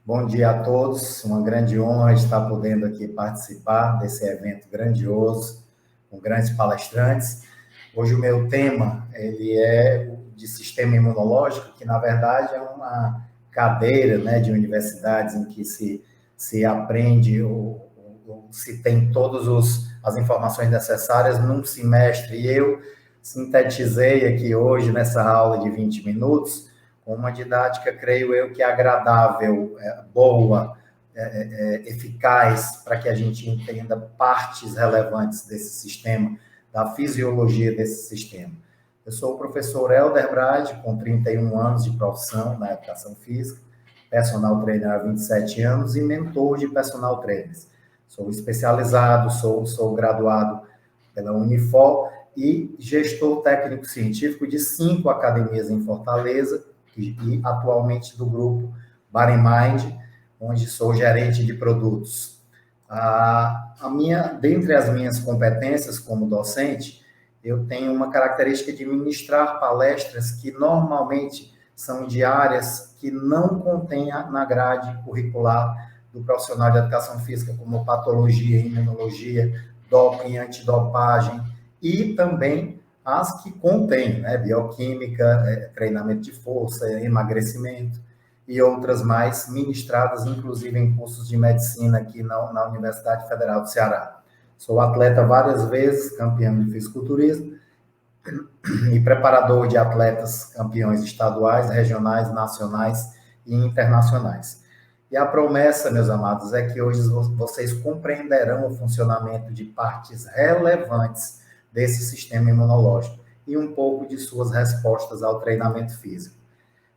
Bom dia a todos, uma grande honra estar podendo aqui participar desse evento grandioso, com grandes palestrantes. Hoje o meu tema, ele é de sistema imunológico, que na verdade é uma cadeira, né, de universidades em que se aprende ou se tem todas as informações necessárias num semestre. E eu sintetizei aqui hoje, nessa aula de 20 minutos, com uma didática, creio eu, que é agradável, boa, eficaz, para que a gente entenda partes relevantes desse sistema, da fisiologia desse sistema. Eu sou o professor Helder Brade, com 31 anos de profissão na educação física, personal trainer há 27 anos e mentor de personal trainers. Sou especializado, sou graduado pela Unifor e gestor técnico-científico de 5 academias em Fortaleza, e atualmente do grupo Body Mind, onde sou gerente de produtos. Dentre as minhas competências como docente, eu tenho uma característica de ministrar palestras que normalmente são de áreas que não contêm na grade curricular do profissional de educação física, como patologia, imunologia, doping, antidopagem, e também as que contêm, né, bioquímica, treinamento de força, emagrecimento e outras mais, ministradas inclusive em cursos de medicina aqui na Universidade Federal do Ceará. Sou atleta várias vezes, campeão de fisiculturismo e preparador de atletas campeões estaduais, regionais, nacionais e internacionais. E a promessa, meus amados, é que hoje vocês compreenderão o funcionamento de partes relevantes desse sistema imunológico e um pouco de suas respostas ao treinamento físico.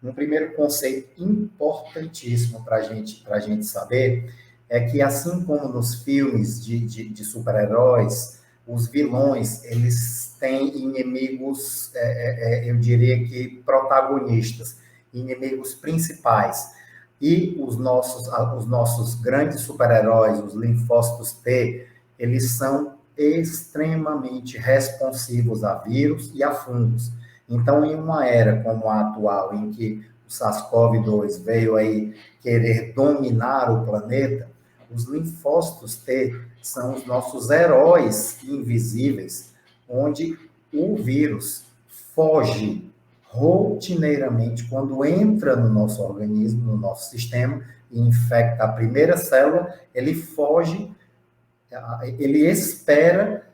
Um primeiro conceito importantíssimo para a gente saber é que, assim como nos filmes de super-heróis, os vilões, eles têm inimigos, eu diria que protagonistas, inimigos principais. E os nossos grandes super-heróis, os linfócitos T, eles são extremamente responsivos a vírus e a fungos. Então, em uma era como a atual, em que o SARS-CoV-2 veio aí querer dominar o planeta, os linfócitos T são os nossos heróis invisíveis, onde o vírus foge rotineiramente quando entra no nosso organismo, no nosso sistema, e infecta a primeira célula, ele foge, ele espera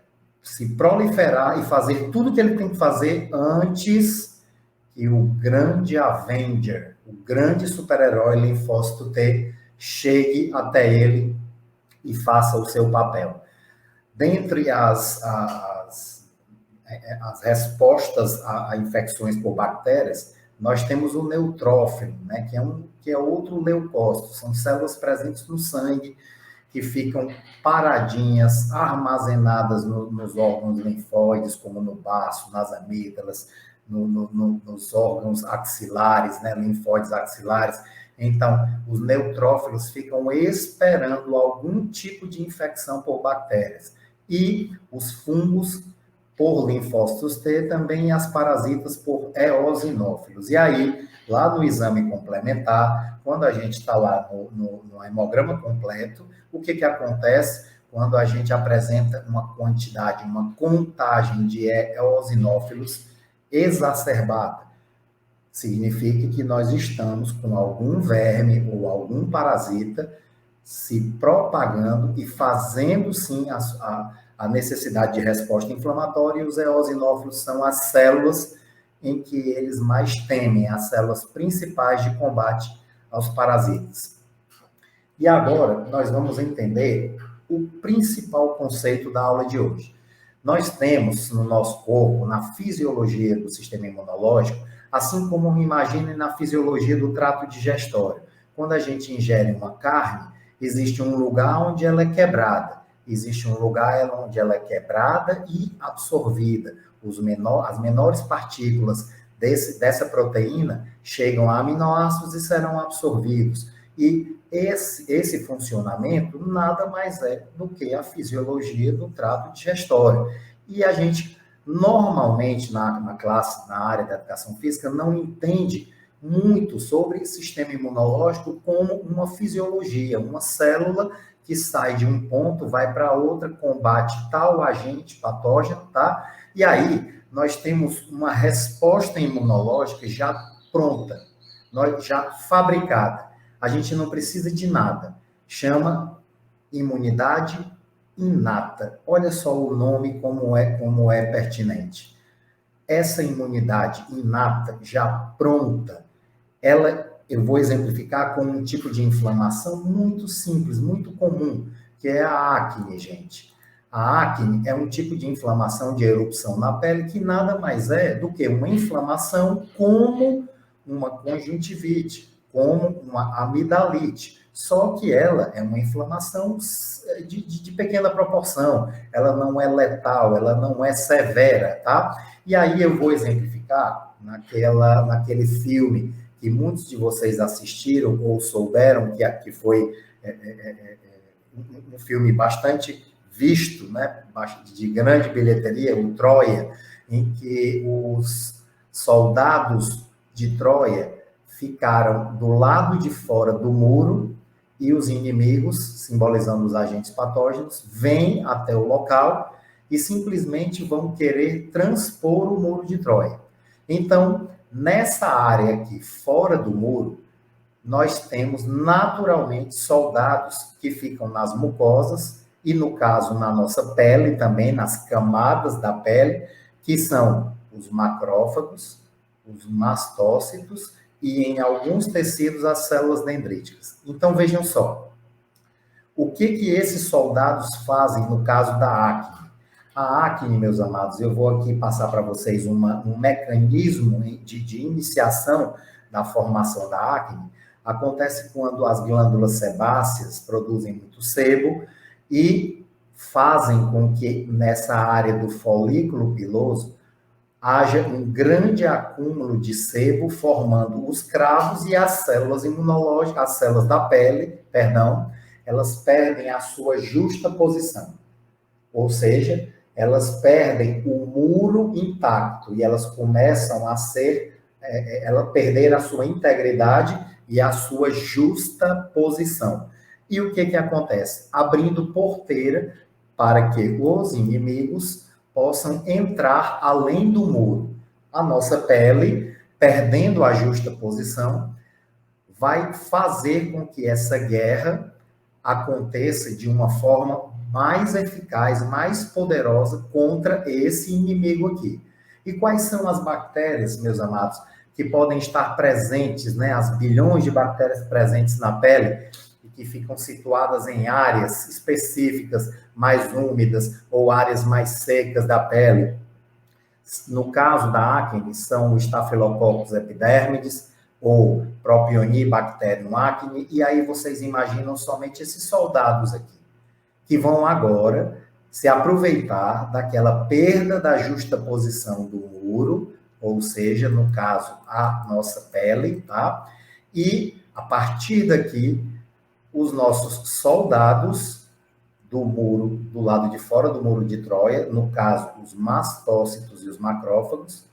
se proliferar e fazer tudo que ele tem que fazer antes que o grande Avenger, o grande super-herói linfócito T, chegue até ele e faça o seu papel. Dentre as respostas a infecções por bactérias, nós temos o neutrófilo, né, que é outro leucócito, são células presentes no sangue, que ficam paradinhas, armazenadas nos órgãos linfóides, como no baço, nas amígdalas, nos órgãos axilares, né, linfóides axilares. Então, os neutrófilos ficam esperando algum tipo de infecção por bactérias. E os fungos por linfócitos T, também as parasitas por eosinófilos. E aí, lá no exame complementar, quando a gente está lá no hemograma completo, o que acontece quando a gente apresenta uma quantidade, uma contagem de eosinófilos exacerbada? Significa que nós estamos com algum verme ou algum parasita se propagando e fazendo, sim, a necessidade de resposta inflamatória, e os eosinófilos são as células em que eles mais temem, as células principais de combate aos parasitas. E agora, nós vamos entender o principal conceito da aula de hoje. Nós temos no nosso corpo, na fisiologia do sistema imunológico, assim como imagine na fisiologia do trato digestório. Quando a gente ingere uma carne, existe um lugar onde ela é quebrada, existe um lugar onde ela é quebrada e absorvida. As menores partículas dessa proteína chegam a aminoácidos e serão absorvidos. E esse funcionamento nada mais é do que a fisiologia do trato digestório. E a gente, normalmente, na classe, na área da educação física, não entende muito sobre sistema imunológico como uma fisiologia, uma célula que sai de um ponto, vai para outra, combate tal agente patógeno, tá? E aí nós temos uma resposta imunológica já pronta, já fabricada. A gente não precisa de nada. Chama imunidade inata. Olha só o nome como é pertinente. Essa imunidade inata já pronta, eu vou exemplificar com um tipo de inflamação muito simples, muito comum, que é a acne, gente. A acne é um tipo de inflamação de erupção na pele que nada mais é do que uma inflamação como uma conjuntivite, como uma amidalite. Só que ela é uma inflamação de pequena proporção, ela não é letal, ela não é severa, tá? E aí eu vou exemplificar naquele filme que muitos de vocês assistiram ou souberam que foi um filme bastante visto, né, de grande bilheteria, o Troia, em que os soldados de Troia ficaram do lado de fora do muro e os inimigos, simbolizando os agentes patógenos, vêm até o local e simplesmente vão querer transpor o muro de Troia. Então, nessa área aqui, fora do muro, nós temos naturalmente soldados que ficam nas mucosas e, no caso, na nossa pele também, nas camadas da pele, que são os macrófagos, os mastócitos e, em alguns tecidos, as células dendríticas. Então, vejam só, o que esses soldados fazem no caso da acne? A acne, meus amados, eu vou aqui passar para vocês um mecanismo de iniciação da formação da acne. Acontece quando as glândulas sebáceas produzem muito sebo e fazem com que nessa área do folículo piloso haja um grande acúmulo de sebo, formando os cravos e as células imunológicas, as células da pele, perdão, elas perdem a sua justa posição. Ou seja, elas perdem o muro intacto e elas começam a perder a sua integridade e a sua justa posição. E o que acontece? Abrindo porteira para que os inimigos possam entrar além do muro. A nossa pele, perdendo a justa posição, vai fazer com que essa guerra aconteça de uma forma mais eficaz, mais poderosa contra esse inimigo aqui. E quais são as bactérias, meus amados, que podem estar presentes, né? As bilhões de bactérias presentes na pele e que ficam situadas em áreas específicas, mais úmidas ou áreas mais secas da pele. No caso da acne, são o Staphylococcus epidermidis ou Propionibacterium acne, e aí vocês imaginam somente esses soldados aqui, que vão agora se aproveitar daquela perda da justa posição do muro, ou seja, no caso, a nossa pele, tá? E, a partir daqui, os nossos soldados do muro, do lado de fora do muro de Troia, no caso, os mastócitos e os macrófagos,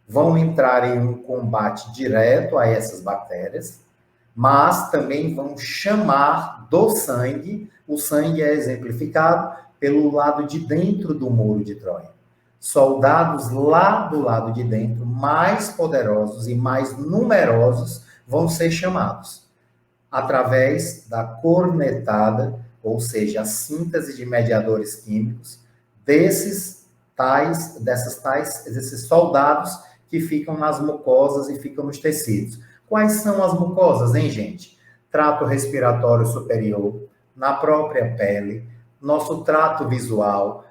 vão entrar em um combate direto a essas bactérias, mas também vão chamar do sangue. O sangue é exemplificado pelo lado de dentro do muro de Troia. Soldados lá do lado de dentro, mais poderosos e mais numerosos, vão ser chamados através da cornetada, ou seja, a síntese de mediadores químicos desses soldados que ficam nas mucosas e ficam nos tecidos. Quais são as mucosas, hein, gente? Trato respiratório superior, na própria pele, nosso trato visual,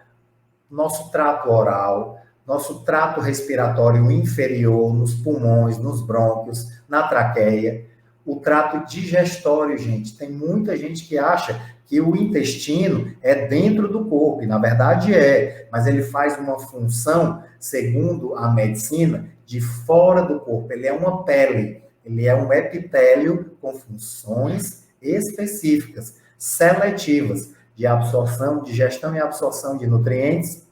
nosso trato oral, nosso trato respiratório inferior, nos pulmões, nos brônquios, na traqueia, o trato digestório, gente. Tem muita gente que acha que o intestino é dentro do corpo, e na verdade mas ele faz uma função, segundo a medicina, de fora do corpo. Ele é uma pele, ele é um epitélio com funções específicas, seletivas, de absorção, digestão e absorção de nutrientes,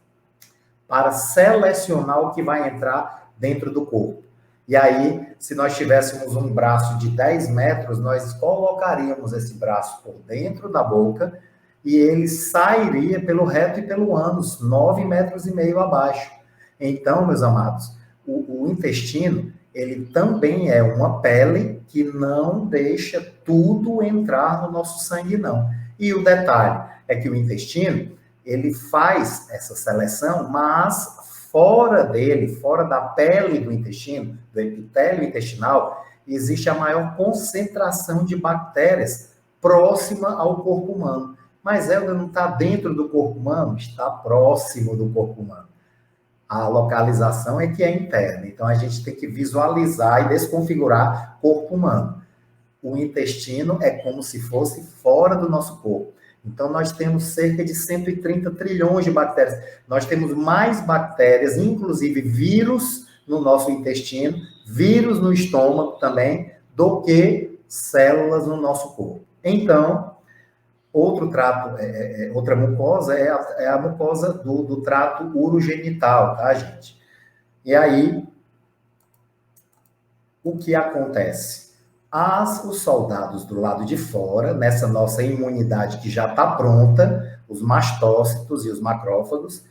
para selecionar o que vai entrar dentro do corpo. E aí, se nós tivéssemos um braço de 10 metros, nós colocaríamos esse braço por dentro da boca e ele sairia pelo reto e pelo ânus, 9,5 metros abaixo. Então, meus amados, o intestino, ele também é uma pele que não deixa tudo entrar no nosso sangue, não. E o detalhe é que o intestino, ele faz essa seleção, mas fora dele, fora da pele do intestino, do epitélio intestinal, existe a maior concentração de bactérias próxima ao corpo humano. Mas ela não está dentro do corpo humano, está próximo do corpo humano. A localização é que é interna. Então, a gente tem que visualizar e desconfigurar o corpo humano. O intestino é como se fosse fora do nosso corpo. Então, nós temos cerca de 130 trilhões de bactérias. Nós temos mais bactérias, inclusive vírus, no nosso intestino, vírus no estômago também, do que células no nosso corpo. Então, outro trato, outra mucosa é a mucosa do trato urogenital, tá, gente? E aí, o que acontece? Os soldados do lado de fora, nessa nossa imunidade que já está pronta, os mastócitos e os macrófagos,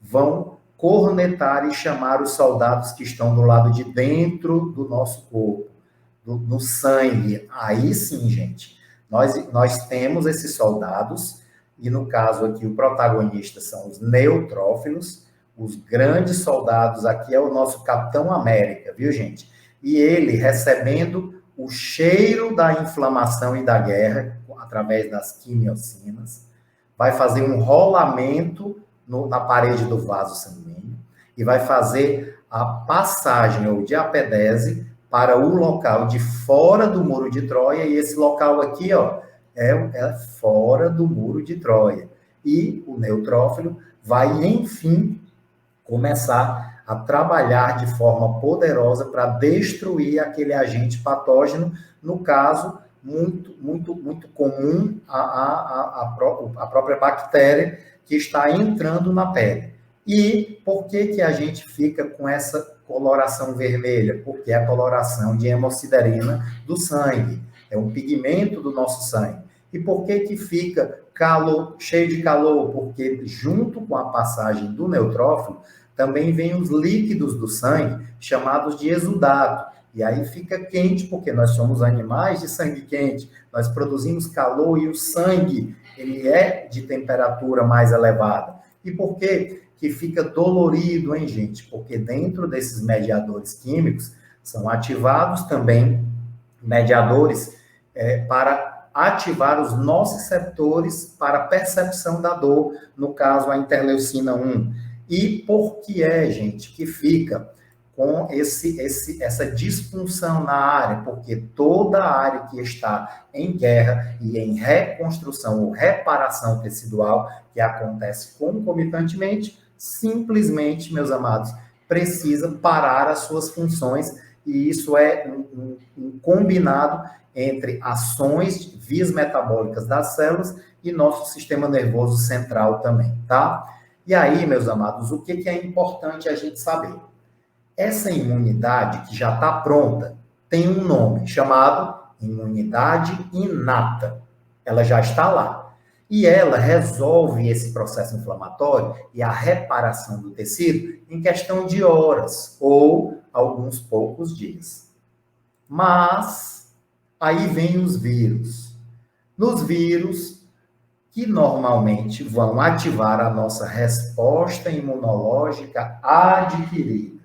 vão cornetar e chamar os soldados que estão do lado de dentro do nosso corpo, do sangue. Aí sim, gente, nós temos esses soldados, e no caso aqui o protagonista são os neutrófilos, os grandes soldados, aqui é o nosso Capitão América, viu, gente? E ele recebendo o cheiro da inflamação e da guerra, através das quimiocinas, vai fazer um rolamento na parede do vaso sanguíneo e vai fazer a passagem ou diapedese para o local de fora do muro de Troia, e esse local aqui, ó, é fora do muro de Troia. E o neutrófilo vai, enfim, começar a trabalhar de forma poderosa para destruir aquele agente patógeno, no caso, muito comum, a própria bactéria que está entrando na pele. E por que a gente fica com essa coloração vermelha? Porque é a coloração de hemosiderina do sangue, é um pigmento do nosso sangue. E por que fica cheio de calor? Porque junto com a passagem do neutrófilo, também vem os líquidos do sangue, chamados de exudato. E aí fica quente, porque nós somos animais de sangue quente, nós produzimos calor e o sangue, ele é de temperatura mais elevada. E por que fica dolorido, hein, gente? Porque dentro desses mediadores químicos são ativados também mediadores para ativar os nociceptores para a percepção da dor, no caso a interleucina 1. E por que gente, que fica com essa disfunção na área? Porque toda a área que está em guerra e em reconstrução ou reparação tecidual, que acontece concomitantemente, simplesmente, meus amados, precisa parar as suas funções, e isso é um combinado entre ações, vias metabólicas das células e nosso sistema nervoso central também, tá? E aí, meus amados, o que é importante a gente saber? Essa imunidade que já está pronta tem um nome chamado imunidade inata. Ela já está lá. E ela resolve esse processo inflamatório e a reparação do tecido em questão de horas ou alguns poucos dias. Mas aí vem os vírus. Nos vírus, que normalmente vão ativar a nossa resposta imunológica adquirida.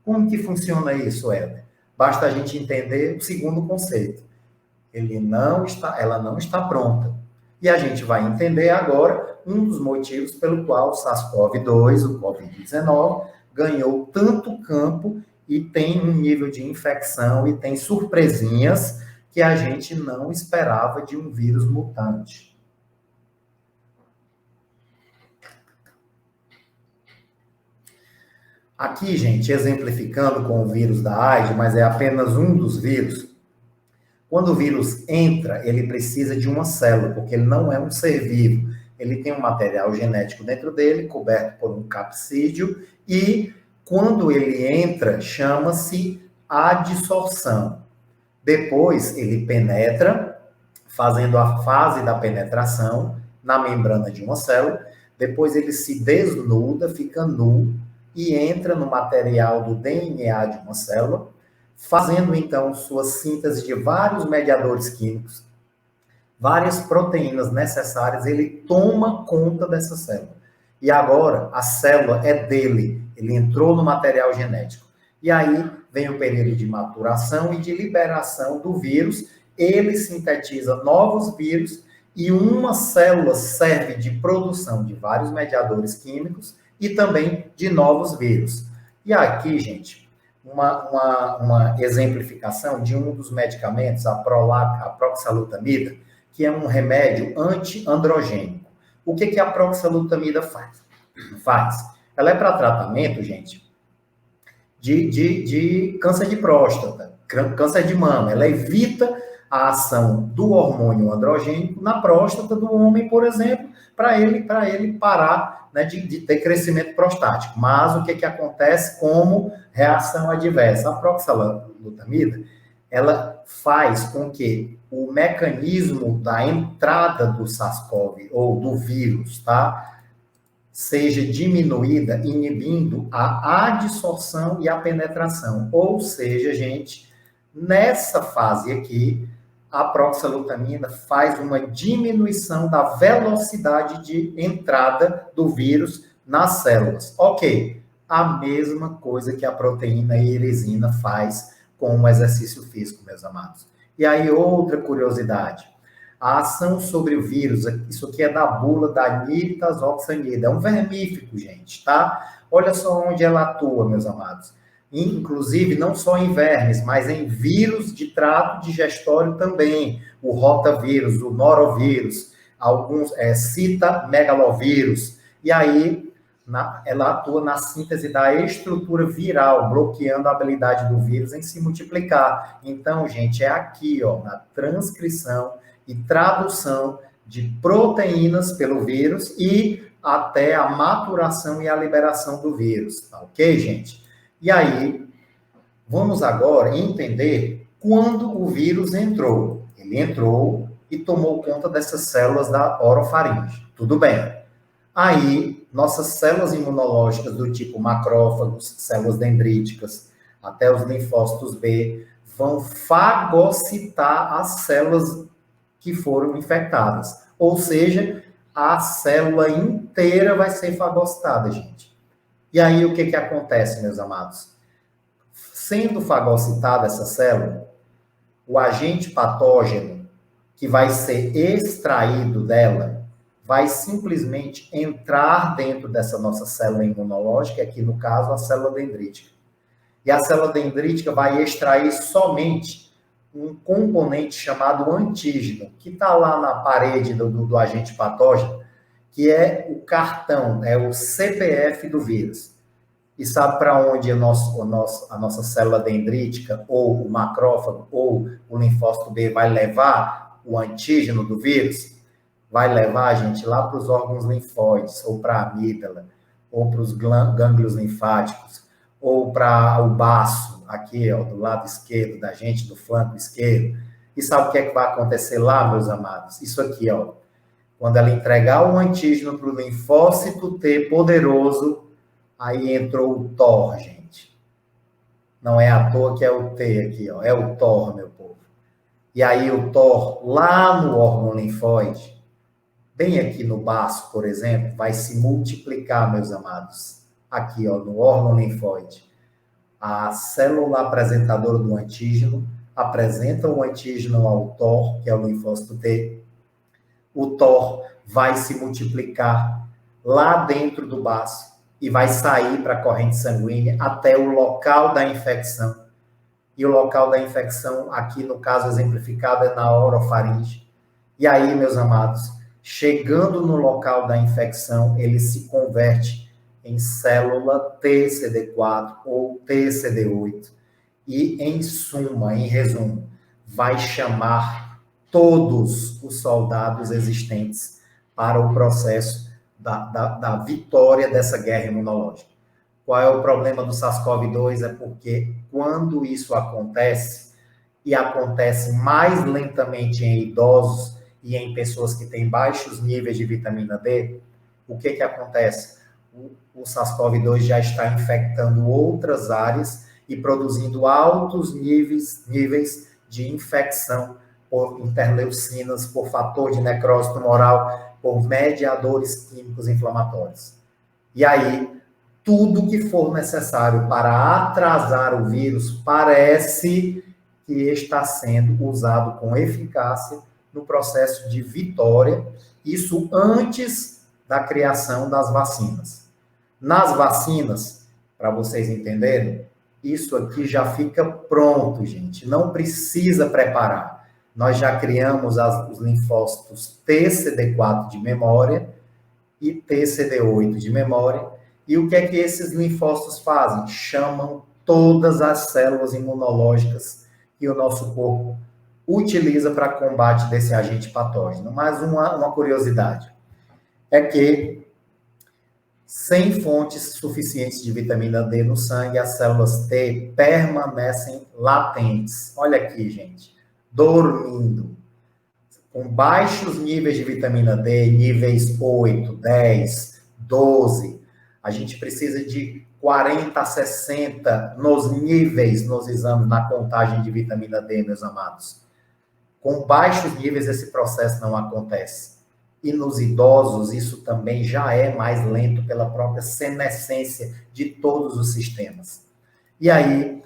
Como que funciona isso, Éder? Basta a gente entender o segundo conceito. Ela não está pronta. E a gente vai entender agora um dos motivos pelo qual o SARS-CoV-2, o COVID-19, ganhou tanto campo e tem um nível de infecção e tem surpresinhas que a gente não esperava de um vírus mutante. Aqui, gente, exemplificando com o vírus da AIDS, mas é apenas um dos vírus. Quando o vírus entra, ele precisa de uma célula, porque ele não é um ser vivo. Ele tem um material genético dentro dele, coberto por um capsídeo, e quando ele entra, chama-se adsorção. Depois, ele penetra, fazendo a fase da penetração na membrana de uma célula. Depois, ele se desnuda, fica nu, e entra no material do DNA de uma célula, fazendo, então, sua síntese de vários mediadores químicos, várias proteínas necessárias, ele toma conta dessa célula. E agora, a célula é dele, ele entrou no material genético. E aí, vem o período de maturação e de liberação do vírus, ele sintetiza novos vírus, e uma célula serve de produção de vários mediadores químicos e também de novos vírus. E aqui, gente, uma exemplificação de um dos medicamentos, a proxalutamida, que é um remédio anti-androgênico. O que a proxalutamida faz? Ela é para tratamento, gente, de câncer de próstata, câncer de mama. Ela evita a ação do hormônio androgênico na próstata do homem, por exemplo, para ele parar, né, de ter crescimento prostático. Mas o que acontece como reação adversa? A proxalutamida, ela faz com que o mecanismo da entrada do SARS-CoV ou do vírus, tá, seja diminuída, inibindo a adsorção e a penetração. Ou seja, gente, nessa fase aqui, a proxalutamina faz uma diminuição da velocidade de entrada do vírus nas células. Ok, a mesma coisa que a proteína irisina faz com o exercício físico, meus amados. E aí, outra curiosidade. A ação sobre o vírus, isso aqui é da bula da nitazoxanida, é um vermífugo, gente, tá? Olha só onde ela atua, meus amados. Inclusive, não só em vermes, mas em vírus de trato digestório também. O rotavírus, o norovírus, alguns citamegalovírus. E aí, ela atua na síntese da estrutura viral, bloqueando a habilidade do vírus em se multiplicar. Então, gente, é aqui, ó, na transcrição e tradução de proteínas pelo vírus e até a maturação e a liberação do vírus. Tá ok, gente? E aí, vamos agora entender quando o vírus entrou. Ele entrou e tomou conta dessas células da orofaringe. Tudo bem. Aí, nossas células imunológicas do tipo macrófagos, células dendríticas, até os linfócitos B, vão fagocitar as células que foram infectadas. Ou seja, a célula inteira vai ser fagocitada, gente. E aí, o que acontece, meus amados? Sendo fagocitada essa célula, o agente patógeno que vai ser extraído dela vai simplesmente entrar dentro dessa nossa célula imunológica, aqui no caso a célula dendrítica. E a célula dendrítica vai extrair somente um componente chamado antígeno, que está lá na parede do agente patógeno, que é o cartão, é o CPF do vírus. E sabe para onde a nossa célula dendrítica, ou o macrófago, ou o linfócito B vai levar o antígeno do vírus? Vai levar, gente, lá para os órgãos linfóides, ou para a amígdala, ou para os gânglios linfáticos, ou para o baço, aqui, ó, do lado esquerdo da gente, do flanco esquerdo. E sabe o que é que vai acontecer lá, meus amados? Isso aqui, ó. Quando ela entregar o antígeno para o linfócito T poderoso, aí entrou o TOR, gente. Não é à toa que é o T aqui, ó. É o TOR, meu povo. E aí o TOR, lá no órgão linfóide, bem aqui no baço, por exemplo, vai se multiplicar, meus amados. Aqui, ó, no órgão linfóide. A célula apresentadora do antígeno apresenta o antígeno ao TOR, que é o linfócito T. O TOR vai se multiplicar lá dentro do baço e vai sair para a corrente sanguínea até o local da infecção. E o local da infecção, aqui no caso exemplificado, é na orofaringe. E aí, meus amados, chegando no local da infecção, ele se converte em célula TCD4 ou TCD8. E, em suma, em resumo, vai chamar todos os soldados existentes para o processo da vitória dessa guerra imunológica. Qual é o problema do SARS-CoV-2? É porque quando isso acontece, e acontece mais lentamente em idosos e em pessoas que têm baixos níveis de vitamina D, o que acontece? O SARS-CoV-2 já está infectando outras áreas e produzindo altos níveis de infecção por interleucinas, por fator de necrose tumoral, por mediadores químicos inflamatórios. E aí, tudo que for necessário para atrasar o vírus parece que está sendo usado com eficácia no processo de vitória, isso antes da criação das vacinas. Nas vacinas, para vocês entenderem, isso aqui já fica pronto, gente, não precisa preparar. Nós já criamos os linfócitos TCD4 de memória e TCD8 de memória, e o que é que esses linfócitos fazem? Chamam todas as células imunológicas que o nosso corpo utiliza para combate desse agente patógeno. Mas uma curiosidade é que, sem fontes suficientes de vitamina D no sangue, as células T permanecem latentes. Olha aqui, gente, dormindo. Com baixos níveis de vitamina D, níveis 8, 10, 12, a gente precisa de 40 a 60 nos níveis, nos exames, na contagem de vitamina D, meus amados. Com baixos níveis, esse processo não acontece. E nos idosos, isso também já é mais lento pela própria senescência de todos os sistemas. E aí,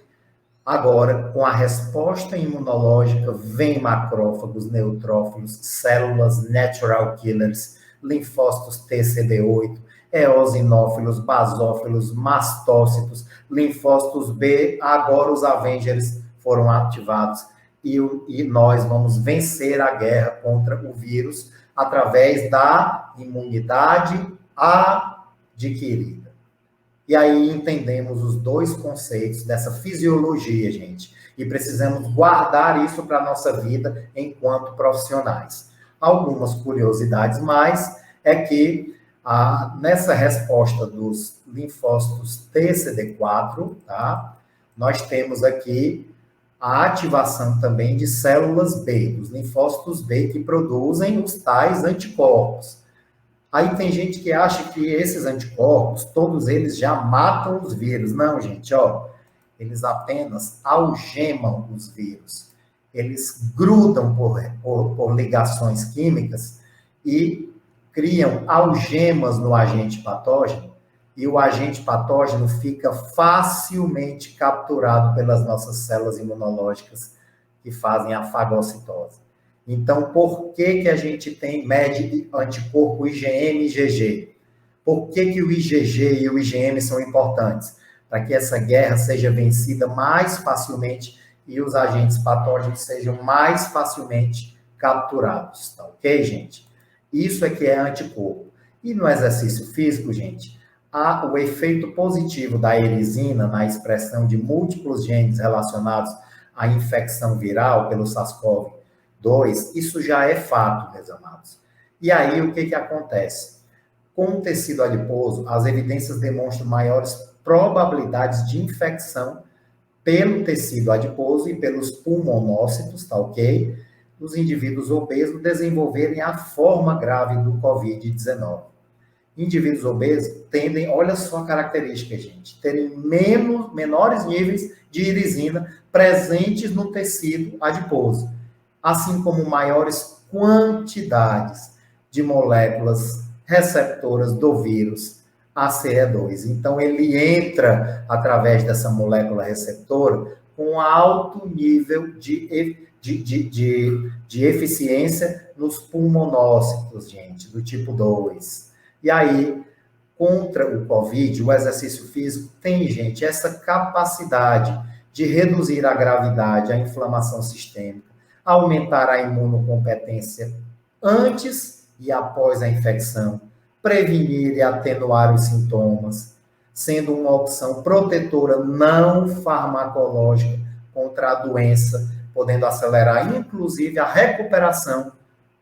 agora, com a resposta imunológica, vem macrófagos, neutrófilos, células natural killers, linfócitos TCD8, eosinófilos, basófilos, mastócitos, linfócitos B, agora os Avengers foram ativados e nós vamos vencer a guerra contra o vírus através da imunidade adquirida. E aí entendemos os dois conceitos dessa fisiologia, gente, e precisamos guardar isso para a nossa vida enquanto profissionais. Algumas curiosidades mais é que nessa resposta dos linfócitos TCD4, tá? Nós temos aqui a ativação também de células B, dos linfócitos B, que produzem os tais anticorpos. Aí tem gente que acha que esses anticorpos, todos eles já matam os vírus. Não, gente, ó, eles apenas algemam os vírus. Eles grudam por ligações químicas e criam algemas no agente patógeno, e o agente patógeno fica facilmente capturado pelas nossas células imunológicas que fazem a fagocitose. Então, por que a gente mede anticorpo IgM e IgG? Por que o IgG e o IgM são importantes? Para que essa guerra seja vencida mais facilmente e os agentes patógenos sejam mais facilmente capturados, tá ok, gente? Isso é que é anticorpo. E no exercício físico, gente, há o efeito positivo da erisina na expressão de múltiplos genes relacionados à infecção viral pelo SARS-CoV-2, isso já é fato, meus amados. E aí, o que acontece? Com o tecido adiposo, as evidências demonstram maiores probabilidades de infecção pelo tecido adiposo e pelos pulmonócitos, tá ok? Os indivíduos obesos desenvolverem a forma grave do COVID-19. Indivíduos obesos tendem, olha só a característica, gente, terem menores níveis de irisina presentes no tecido adiposo, assim como maiores quantidades de moléculas receptoras do vírus ACE2. Então, ele entra através dessa molécula receptora com alto nível de eficiência nos pulmonócitos, gente, do tipo 2. E aí, contra o COVID, o exercício físico tem, gente, essa capacidade de reduzir a gravidade, a inflamação sistêmica, aumentar a imunocompetência antes e após a infecção, prevenir e atenuar os sintomas, sendo uma opção protetora não farmacológica contra a doença, podendo acelerar, inclusive, a recuperação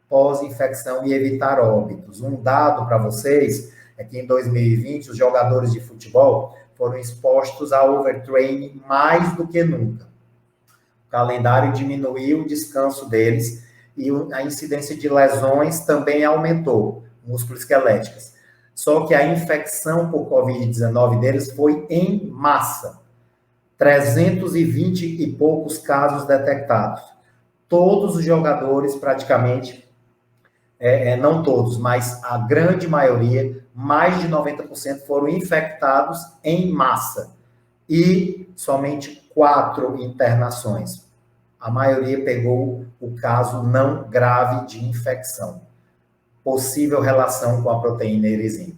pós-infecção e evitar óbitos. Um dado para vocês é que em 2020 os jogadores de futebol foram expostos a overtraining mais do que nunca. O calendário diminuiu o descanso deles e a incidência de lesões também aumentou, musculoesqueléticas. Só que a infecção por Covid-19 deles foi em massa. 320 e poucos casos detectados. Todos os jogadores, praticamente, não todos, mas a grande maioria, mais de 90% foram infectados em massa. E somente 4 internações. A maioria pegou o caso não grave de infecção. Possível relação com a proteína erisina.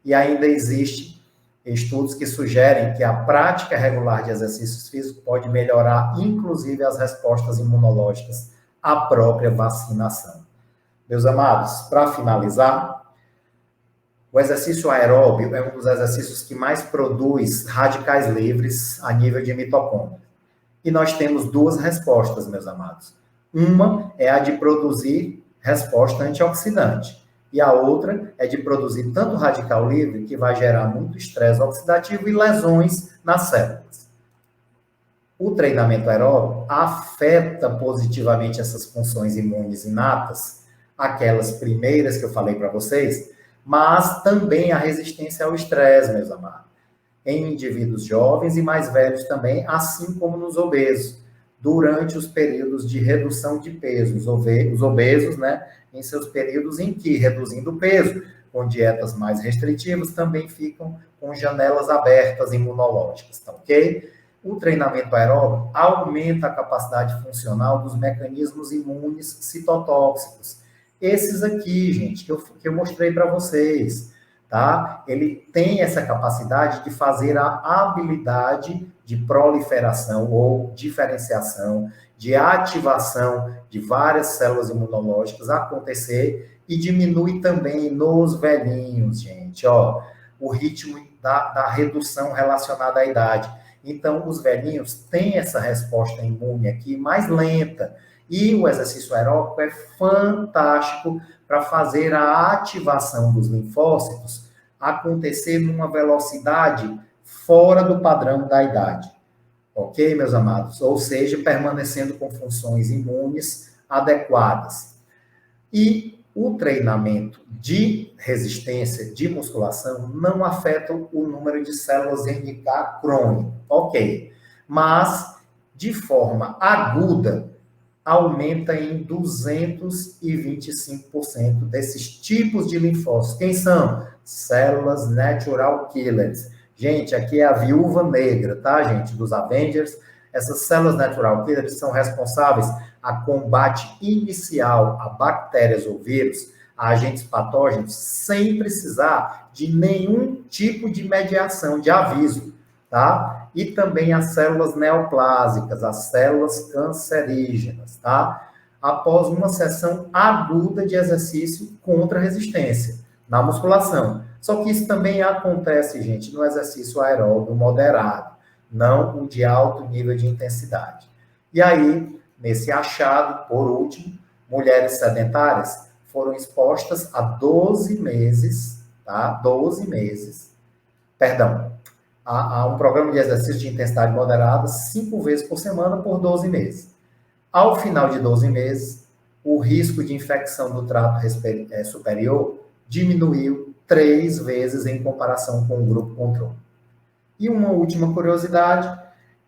E ainda existe estudos que sugerem que a prática regular de exercícios físicos pode melhorar, inclusive, as respostas imunológicas à própria vacinação. Meus amados, para finalizar, o exercício aeróbio é um dos exercícios que mais produz radicais livres a nível de mitocôndria. E nós temos 2 respostas, meus amados. Uma é a de produzir resposta antioxidante. E a outra é de produzir tanto radical livre, que vai gerar muito estresse oxidativo e lesões nas células. O treinamento aeróbico afeta positivamente essas funções imunes inatas, aquelas primeiras que eu falei para vocês, mas também a resistência ao estresse, meus amados, em indivíduos jovens e mais velhos também, assim como nos obesos, durante os períodos de redução de peso. Os obesos, né, em seus períodos em que, reduzindo o peso, com dietas mais restritivas, também ficam com janelas abertas imunológicas, tá ok? O treinamento aeróbico aumenta a capacidade funcional dos mecanismos imunes citotóxicos. Esses aqui, gente, que eu mostrei para vocês, tá? Ele tem essa capacidade de fazer a habilidade de proliferação ou diferenciação, de ativação de várias células imunológicas acontecer e diminui também nos velhinhos, gente, ó, o ritmo da redução relacionada à idade. Então, os velhinhos têm essa resposta imune aqui mais lenta. E o exercício aeróbico é fantástico para fazer a ativação dos linfócitos acontecer numa velocidade fora do padrão da idade. Ok, meus amados? Ou seja, permanecendo com funções imunes adequadas. E o treinamento de resistência, de musculação, não afeta o número de células NK crônico. Ok. Mas, de forma aguda, aumenta em 225% desses tipos de linfócitos. Quem são? Células natural killers. Gente, aqui é a viúva negra, tá, gente? Dos Avengers. Essas células natural killers são responsáveis a combate inicial a bactérias ou vírus, a agentes patógenos, sem precisar de nenhum tipo de mediação, de aviso, tá? E também as células neoplásicas, as células cancerígenas, tá? Após uma sessão aguda de exercício contra resistência, na musculação. Só que isso também acontece, gente, no exercício aeróbio moderado, não o de alto nível de intensidade. E aí, nesse achado, por último, mulheres sedentárias foram expostas a 12 meses, tá? 12 meses, perdão, a um programa de exercício de intensidade moderada 5 vezes por semana por 12 meses. Ao final de 12 meses, o risco de infecção do trato superior diminuiu 3 vezes em comparação com o grupo controle. E uma última curiosidade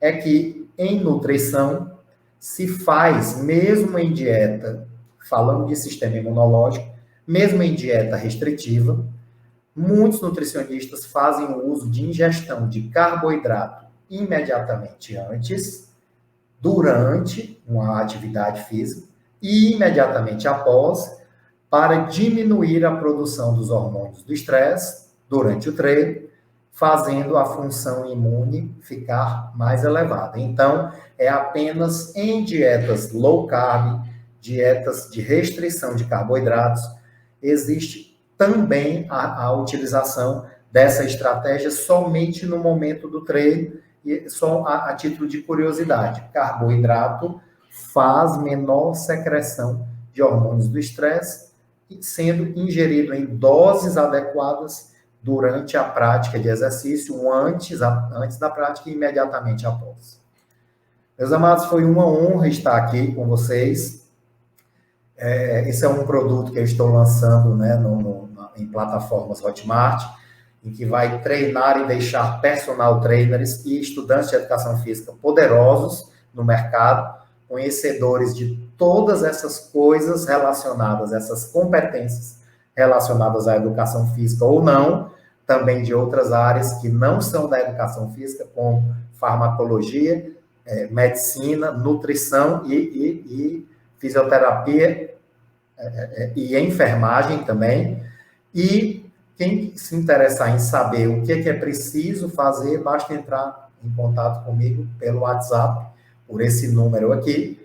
é que em nutrição se faz, mesmo em dieta, falando de sistema imunológico, mesmo em dieta restritiva, muitos nutricionistas fazem o uso de ingestão de carboidrato imediatamente antes, durante uma atividade física e imediatamente após, para diminuir a produção dos hormônios do estresse durante o treino, fazendo a função imune ficar mais elevada. Então, é apenas em dietas low carb, dietas de restrição de carboidratos, existe também a utilização dessa estratégia somente no momento do treino, e só a título de curiosidade. Carboidrato faz menor secreção de hormônios do estresse, sendo ingerido em doses adequadas, durante a prática de exercício, antes da prática e imediatamente após. Meus amados, foi uma honra estar aqui com vocês. Esse é um produto que eu estou lançando, né, em plataformas Hotmart, em que vai treinar e deixar personal trainers e estudantes de educação física poderosos no mercado, conhecedores de todas essas coisas relacionadas, essas competências relacionadas à educação física ou não, também de outras áreas que não são da educação física, como farmacologia, medicina, nutrição e fisioterapia e enfermagem também. E quem se interessar em saber o que é preciso fazer, basta entrar em contato comigo pelo WhatsApp, por esse número aqui,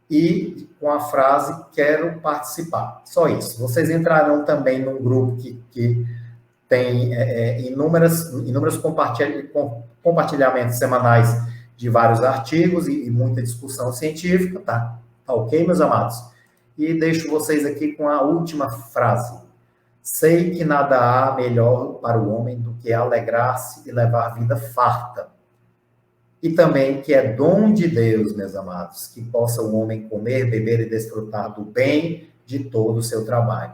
e com a frase "quero participar". Só isso. Vocês entrarão também num grupo que tem inúmeros compartilhamentos semanais de vários artigos e muita discussão científica, tá? Tá ok, meus amados? E deixo vocês aqui com a última frase. Sei que nada há melhor para o homem do que alegrar-se e levar vida farta. E também que é dom de Deus, meus amados, que possa o homem comer, beber e desfrutar do bem de todo o seu trabalho.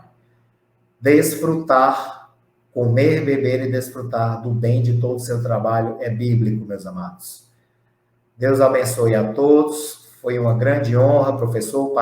Desfrutar, comer, beber e desfrutar do bem de todo o seu trabalho é bíblico, meus amados. Deus abençoe a todos. Foi uma grande honra, professor,